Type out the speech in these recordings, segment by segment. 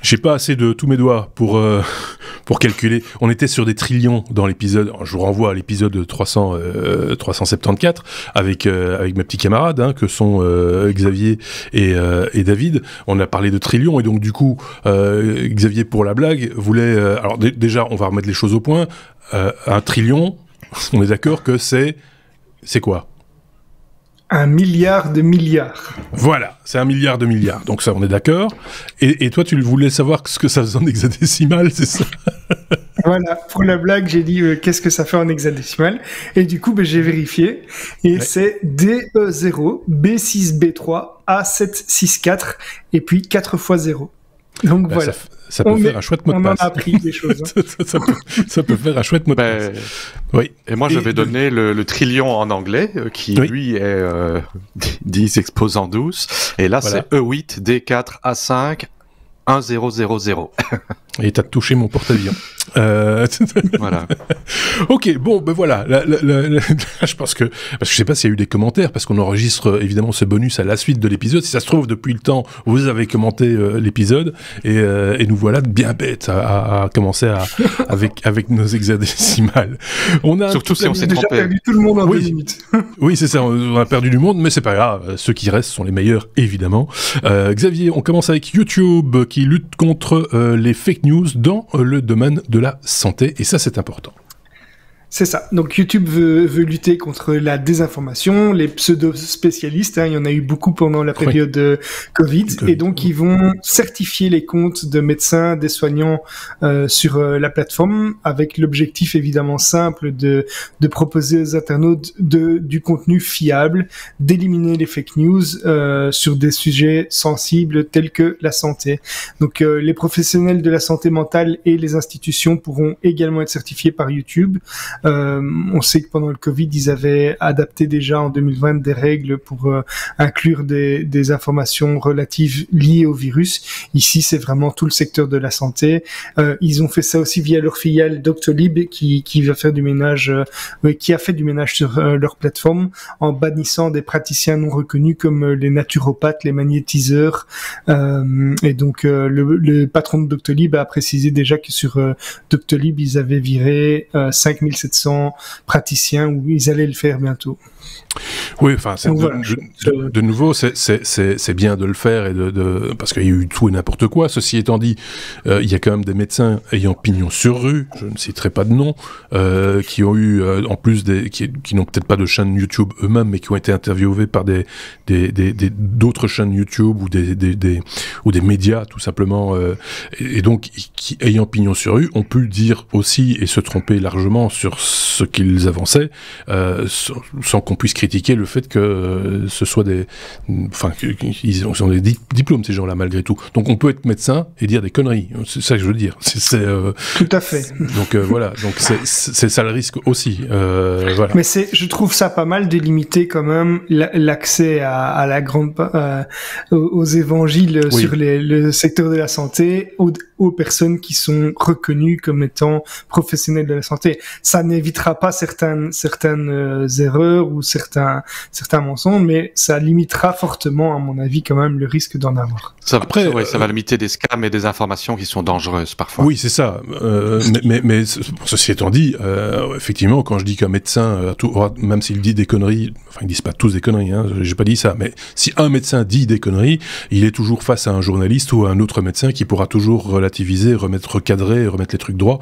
J'ai pas assez de tous mes doigts pour calculer. On était sur des trillions dans l'épisode. Je vous renvoie à l'épisode 374 avec mes petits camarades, hein, que sont Xavier et David. On a parlé de trillions et donc du coup, Xavier, pour la blague, voulait... alors déjà, on va remettre les choses au point. Un trillion, on est d'accord que c'est quoi ? 1 milliard de milliards. Voilà, c'est 1 milliard de milliards. Donc ça, on est d'accord. Et toi, tu voulais savoir ce que ça faisait en hexadécimal, c'est ça ? Voilà, pour la blague, j'ai dit qu'est-ce que ça fait en hexadécimal. Et du coup, j'ai vérifié. Et c'est DE0, B6B3, A764, et puis 4 fois 0. Donc voilà. Ça peut faire un chouette mot de passe. On en a appris des choses. Hein. ça peut faire un chouette mot de passe. Oui. Et moi, je vais donner le trillion en anglais, qui lui est 10 exposant 12. Et là, c'est E8, D4, A5, 1, 0, 0, 0. Et t'as touché mon porte-avions. Voilà. Ok, bon, ben voilà. Je pense que... Parce que je sais pas s'il y a eu des commentaires, parce qu'on enregistre évidemment ce bonus à la suite de l'épisode. Si ça se trouve, depuis le temps, vous avez commenté l'épisode, et nous voilà bien bêtes à commencer avec nos hexadécimales. Surtout si on s'est trompé. On a déjà perdu tout le monde en 2 minutes. Oui, c'est ça, on a perdu du monde, mais c'est pas grave. Ceux qui restent sont les meilleurs, évidemment. Xavier, on commence avec YouTube, qui lutte contre les fake news dans le domaine de la santé, et ça c'est important. C'est ça. Donc YouTube veut lutter contre la désinformation, les pseudo-spécialistes, hein, il y en a eu beaucoup pendant la période Covid, et donc ils vont certifier les comptes de médecins, des soignants sur la plateforme, avec l'objectif évidemment simple de proposer aux internautes du contenu fiable, d'éliminer les fake news sur des sujets sensibles tels que la santé. Donc les professionnels de la santé mentale et les institutions pourront également être certifiés par YouTube. On sait que pendant le Covid, ils avaient adapté déjà en 2020 des règles pour inclure des informations relatives liées au virus. Ici, c'est vraiment tout le secteur de la santé. Ils ont fait ça aussi via leur filiale Doctolib qui va faire du ménage, qui a fait du ménage sur leur plateforme en bannissant des praticiens non reconnus comme les naturopathes, les magnétiseurs. Et donc, le patron de Doctolib a précisé déjà que sur Doctolib, ils avaient viré 5700 praticiens, où ils allaient le faire bientôt. Oui, enfin, de nouveau, c'est bien de le faire et parce qu'il y a eu tout et n'importe quoi. Ceci étant dit, il y a quand même des médecins ayant pignon sur rue, je ne citerai pas de nom, qui ont eu, en plus qui n'ont peut-être pas de chaîne YouTube eux-mêmes, mais qui ont été interviewés par d'autres chaînes YouTube ou des médias, tout simplement, et donc, qui, ayant pignon sur rue, ont pu dire aussi et se tromper largement sur ce qu'ils avançaient, sans qu'on puisse critiquer le fait que ce soit ils ont des diplômes, ces gens-là, malgré tout. Donc on peut être médecin et dire des conneries, c'est ça que je veux dire. Tout à fait. Donc voilà, donc c'est ça le risque aussi. Voilà. Mais je trouve ça pas mal de limiter quand même l'accès à la grande aux évangiles sur le secteur de la santé, aux personnes qui sont reconnues comme étant professionnels de la santé. Ça n'évitera pas certaines erreurs ou certains mensonges, mais ça limitera fortement, à mon avis, quand même, le risque d'en avoir. Après, ça va limiter des scams et des informations qui sont dangereuses parfois. Oui, c'est ça. Mais ceci étant dit, effectivement, quand je dis qu'un médecin, même s'il dit des conneries, enfin ils disent pas tous des conneries, hein, j'ai pas dit ça, mais si un médecin dit des conneries, il est toujours face à un journaliste ou à un autre médecin qui pourra toujours relativiser, recadrer, remettre les trucs droits,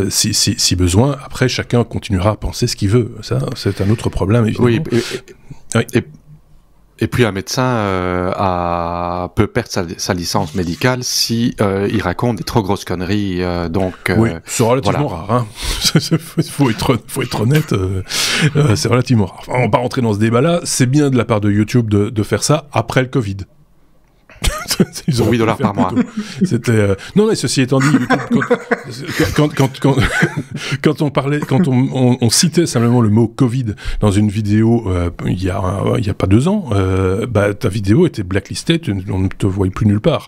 si besoin. Après, chacun continuera à penser ce qu'il veut. Ça, c'est un autre problème, évidemment. Oui, et puis un médecin peut perdre sa licence médicale si il raconte des trop grosses conneries. Oui, c'est relativement rare. Hein. faut être honnête, c'est relativement rare. Enfin, on va pas rentrer dans ce débat-là. C'est bien de la part de YouTube de faire ça après le Covid. Ils ont $8 par mois. C'était non, mais ceci étant dit, quand on citait simplement le mot Covid dans une vidéo il y a pas 2 ans, ta vidéo était blacklistée, on ne te voyait plus nulle part.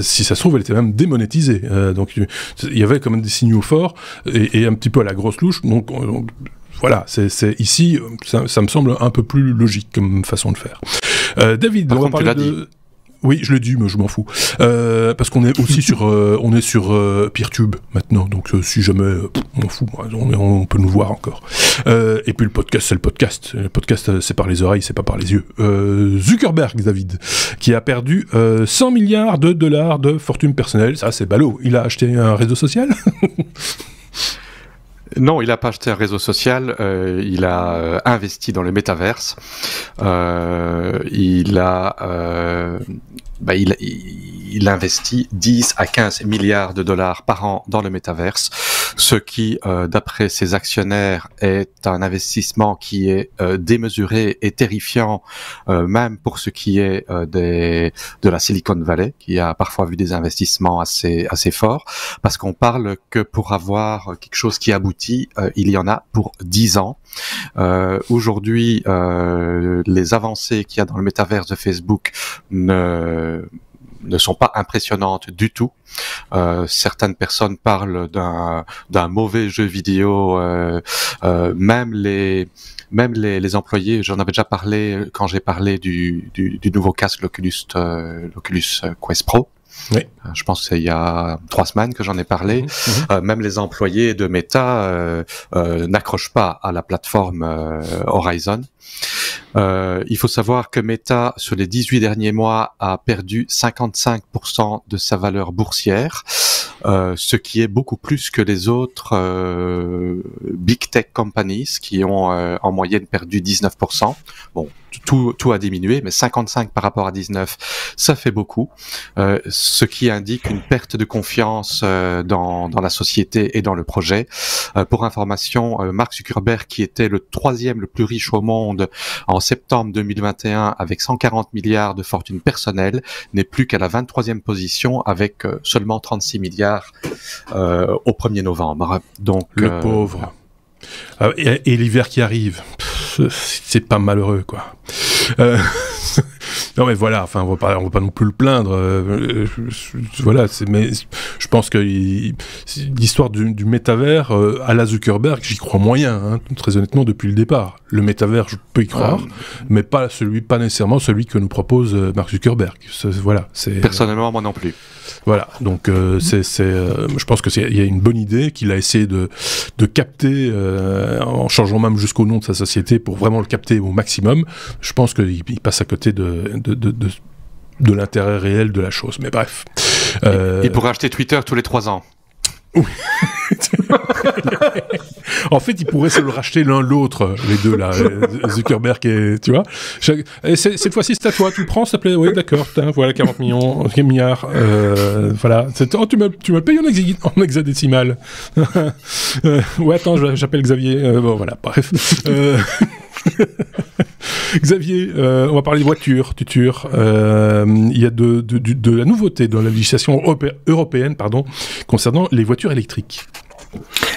Si ça se trouve, elle était même démonétisée. Donc il y avait quand même des signaux forts et un petit peu à la grosse louche. Donc voilà, c'est ici, ça me semble un peu plus logique comme façon de faire. David, par on contre, va parler de... Oui, je l'ai dit, mais je m'en fous. Parce qu'on est aussi sur Peertube maintenant, donc si jamais, on m'en fout, on peut nous voir encore. Et puis le podcast, c'est le podcast. Le podcast, c'est par les oreilles, c'est pas par les yeux. Zuckerberg, David, qui a perdu 100 milliards de dollars de fortune personnelle. Ça, c'est ballot. Il a acheté un réseau social. Non, il n'a pas acheté un réseau social, il a investi dans le métaverse. Il investit 10 à 15 milliards de dollars par an dans le métaverse, ce qui, d'après ses actionnaires, est un investissement qui est démesuré et terrifiant, même pour ce qui est de la Silicon Valley, qui a parfois vu des investissements assez forts, parce qu'on parle que pour avoir quelque chose qui aboutit, il y en a pour 10 ans. Aujourd'hui, les avancées qu'il y a dans le métaverse de Facebook ne sont pas impressionnantes du tout. Certaines personnes parlent d'un mauvais jeu vidéo. Même les employés, j'en avais déjà parlé quand j'ai parlé du nouveau casque, l'Oculus Quest Pro. Oui. Je pense que c'est il y a 3 semaines que j'en ai parlé. Même les employés de Meta n'accrochent pas à la plateforme Horizon. Il faut savoir que Meta, sur les 18 derniers mois, a perdu 55% de sa valeur boursière, ce qui est beaucoup plus que les autres big tech companies qui ont en moyenne perdu 19%. Bon, tout a diminué, mais 55 par rapport à 19, ça fait beaucoup, ce qui indique une perte de confiance dans la société et dans le projet. Pour information, Mark Zuckerberg, qui était le 3e le plus riche au monde en septembre 2021 avec 140 milliards de fortune personnelle, n'est plus qu'à la 23e position avec seulement 36 milliards au 1er novembre. Donc, le pauvre. Et l'hiver qui arrive, c'est pas malheureux, quoi. Non mais voilà, enfin on va pas non plus le plaindre. Voilà, mais je pense que l'histoire du métavers à la Zuckerberg, j'y crois moyen, hein, très honnêtement depuis le départ. Le métavers, je peux y croire, mais pas nécessairement celui que nous propose Mark Zuckerberg. Voilà, personnellement moi non plus. Voilà, donc je pense qu'il y a une bonne idée qu'il a essayé de capter en changeant même jusqu'au nom de sa société pour vraiment le capter au maximum. Je pense qu'il passe à côté de l'intérêt réel de la chose. Mais bref. Il pourrait acheter Twitter tous les 3 ans. Oui. En fait, ils pourraient se le racheter l'un l'autre, les deux là, Zuckerberg et tu vois. Cette fois-ci, c'est à toi, tu le prends, s'il te plaît. Oui, d'accord. Voilà, 40 milliards. Voilà. Oh, tu me payes en hexadécimal. Ouais, attends, j'appelle Xavier. Bon, voilà. Bref. Xavier, on va parler de voitures, tuture. Il y a de la nouveauté dans la législation européenne, concernant les voitures électriques.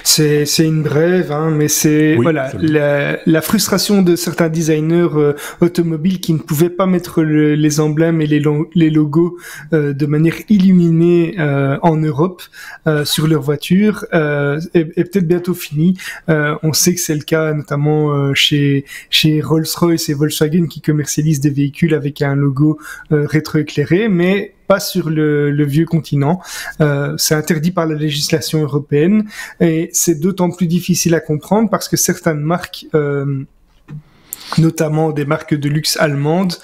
C'est une brève, hein, mais c'est la frustration de certains designers automobiles qui ne pouvaient pas mettre les emblèmes et les logos de manière illuminée en Europe sur leurs voitures est peut-être bientôt fini. On sait que c'est le cas notamment chez Rolls-Royce et Volkswagen qui commercialisent des véhicules avec un logo rétroéclairé, mais pas sur le vieux continent. C'est interdit par la législation européenne et c'est d'autant plus difficile à comprendre parce que certaines marques, notamment des marques de luxe allemandes,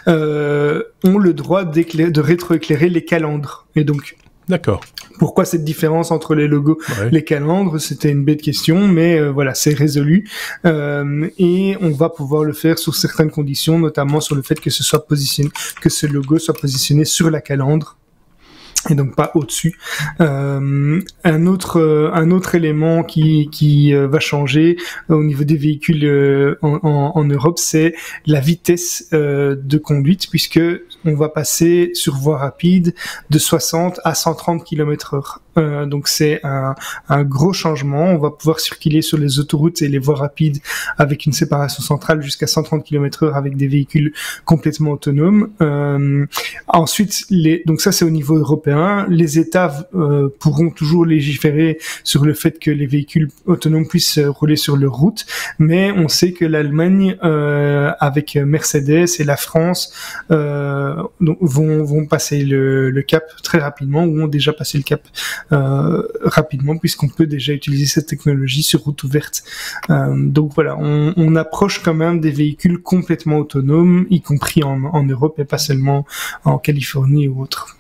ont le droit de rétroéclairer les calandres. Et donc, d'accord. Pourquoi cette différence entre les logos, les calandres? C'était une bête question, mais voilà, c'est résolu. Et on va pouvoir le faire sous certaines conditions, notamment sur le fait que ce logo soit positionné sur la calandre et donc pas au-dessus. Un autre élément qui va changer au niveau des véhicules en Europe, c'est la vitesse de conduite, puisque on va passer sur voie rapide de 60 à 130 km/h. Donc c'est un gros changement. On va pouvoir circuler sur les autoroutes et les voies rapides avec une séparation centrale jusqu'à 130 km/h avec des véhicules complètement autonomes. Ensuite, donc ça c'est au niveau européen. Les États pourront toujours légiférer sur le fait que les véhicules autonomes puissent rouler sur leurs routes, mais on sait que l'Allemagne avec Mercedes et la France donc vont passer le cap très rapidement, ou ont déjà passé le cap rapidement, puisqu'on peut déjà utiliser cette technologie sur route ouverte. Donc voilà, on approche quand même des véhicules complètement autonomes, y compris en Europe et pas seulement en Californie ou autre.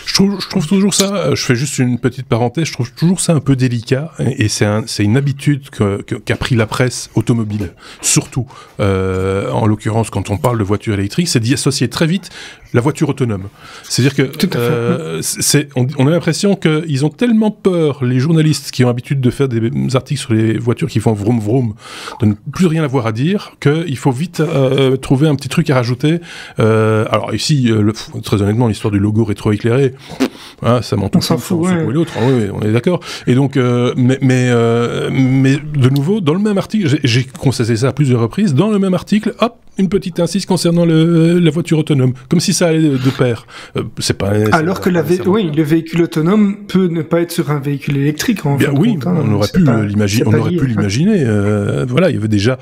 Je trouve toujours ça, je fais juste une petite parenthèse, je trouve toujours ça un peu délicat, et c'est une habitude qu'a pris la presse automobile, surtout en l'occurrence quand on parle de voitures électriques, c'est d'y associer très vite la voiture autonome. C'est-à-dire que on a l'impression qu'ils ont tellement peur, les journalistes qui ont l'habitude de faire des articles sur les voitures qui font vroom vroom, de ne plus rien avoir à dire, qu'il faut vite trouver un petit truc à rajouter. Alors ici, très honnêtement, l'histoire du logo rétroéclairé, ça m'en touche, on s'en fout, ouais. L'autre, oui, on est d'accord. Et donc, mais de nouveau, dans le même article, j'ai constaté ça à plusieurs reprises, dans le même article, hop, une petite incise concernant la voiture autonome, comme si ça allait de pair. C'est pas. Alors que le véhicule autonome peut ne pas être sur un véhicule électrique. En bien oui, on aurait pu l'imaginer. On aurait pu l'imaginer. Voilà, il y avait déjà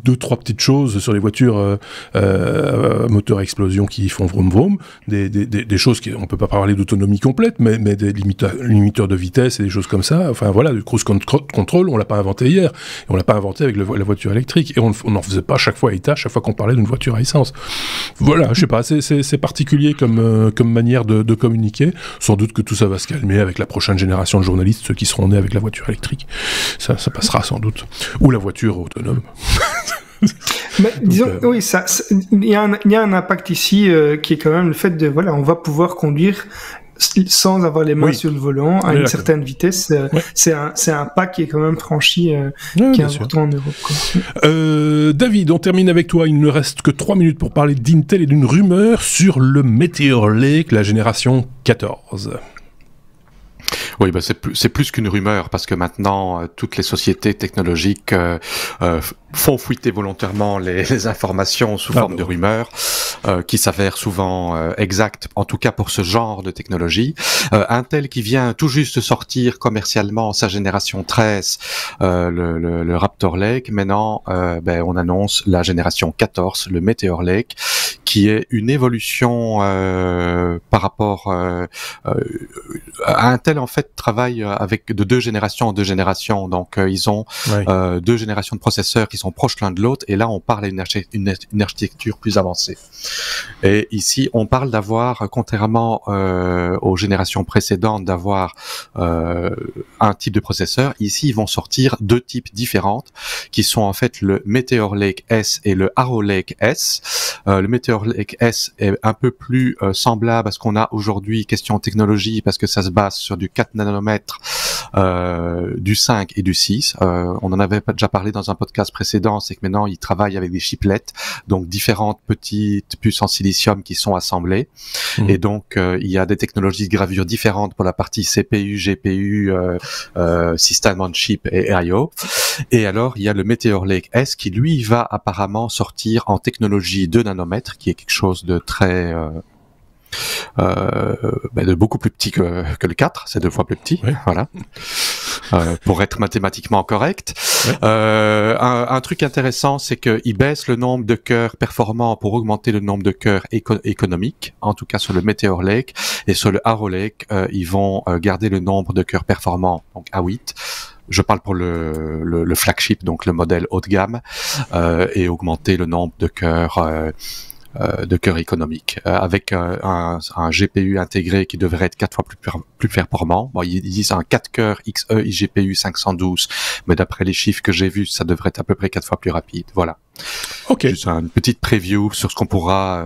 2-3 petites choses sur les voitures moteur à explosion qui font vroom vroom, des choses qui on peut pas parler d'autonomie complète, mais des limiteurs de vitesse et des choses comme ça. Enfin voilà, du cruise control, on l'a pas inventé hier, et on l'a pas inventé avec la voiture électrique, et on n'en faisait pas chaque fois qu'on parlait d'une voiture à essence. Voilà, je sais pas, c'est particulier comme manière de communiquer. Sans doute que tout ça va se calmer avec la prochaine génération de journalistes, ceux qui seront nés avec la voiture électrique. Ça passera sans doute. Ou la voiture autonome. Mais disons, oui, il y a un impact ici qui est quand même le fait de, voilà, on va pouvoir conduire sans avoir les mains sur le volant à une certaine vitesse. C'est un pas qui est quand même franchi, qui est important en Europe, quoi. David, on termine avec toi. Il ne reste que 3 minutes pour parler d'Intel et d'une rumeur sur le Meteor Lake, la génération 14. Oui, c'est plus qu'une rumeur, parce que maintenant toutes les sociétés technologiques font fuiter volontairement les informations sous forme de rumeurs qui s'avèrent souvent exactes, en tout cas pour ce genre de technologie. Intel qui vient tout juste de sortir commercialement sa génération 13, le Raptor Lake. Maintenant, on annonce la génération 14, le Meteor Lake, qui est une évolution par rapport à Intel. En fait, travaille avec de 2 générations en 2 générations. Donc, ils ont 2 générations de processeurs qui sont proches l'un de l'autre. Et là, on parle d'une architecture plus avancée. Et ici, on parle d'avoir, contrairement aux générations précédentes, d'avoir un type de processeur. Ici, ils vont sortir 2 types différents, qui sont en fait le Meteor Lake S et le Arrow Lake S. Le Meteor Lake S est un peu plus semblable à ce qu'on a aujourd'hui, question technologie, parce que ça se base sur du 4 nanomètres, du 5 et du 6. On en avait déjà parlé dans un podcast précédent, c'est que maintenant ils travaillent avec des chiplets, donc différentes petites puces en silicium qui sont assemblées. Et donc il y a des technologies de gravure différentes pour la partie CPU, GPU, System on Chip et I/O. Et alors il y a le Meteor Lake S qui lui va apparemment sortir en technologie 2 nanomètres, qui est quelque chose de très de beaucoup plus petit que le 4, c'est 2 fois plus petit, voilà. Pour être mathématiquement correct. Un truc intéressant, c'est qu'ils baissent le nombre de cœurs performants pour augmenter le nombre de cœurs économiques, en tout cas sur le Meteor Lake. Et sur le Arrow Lake, ils vont garder le nombre de cœurs performants, donc à 8. Je parle pour le flagship, donc le modèle haut de gamme, et augmenter le nombre de cœurs économiques, avec un GPU intégré qui devrait être 4 fois plus performant. Bon, ils disent un 4 cœurs XE iGPU 512, mais d'après les chiffres que j'ai vus, ça devrait être à peu près 4 fois plus rapide. Voilà. Ok. Juste une petite preview sur ce qu'on pourra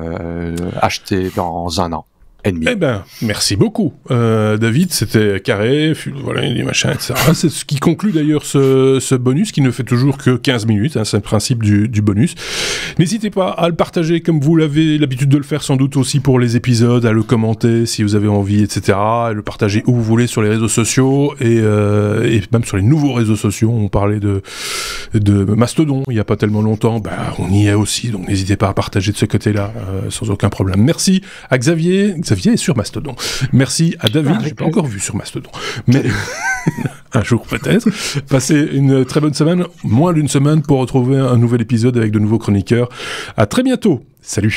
acheter dans 1 an. Eh ben, merci beaucoup, David. C'était carré, voilà, les machins, etc. C'est ce qui conclut d'ailleurs ce bonus, qui ne fait toujours que 15 minutes. Hein, c'est le principe du bonus. N'hésitez pas à le partager comme vous l'avez l'habitude de le faire, sans doute aussi pour les épisodes, à le commenter si vous avez envie, etc. À le partager où vous voulez sur les réseaux sociaux et même sur les nouveaux réseaux sociaux. On parlait de Mastodon il n'y a pas tellement longtemps. On y est aussi, donc n'hésitez pas à partager de ce côté-là sans aucun problème. Merci à Xavier est sur Mastodon. Merci à David, je l'ai pas encore vu sur Mastodon, mais un jour peut-être. Passez une très bonne semaine, moins d'une semaine, pour retrouver un nouvel épisode avec de nouveaux chroniqueurs. À très bientôt. Salut.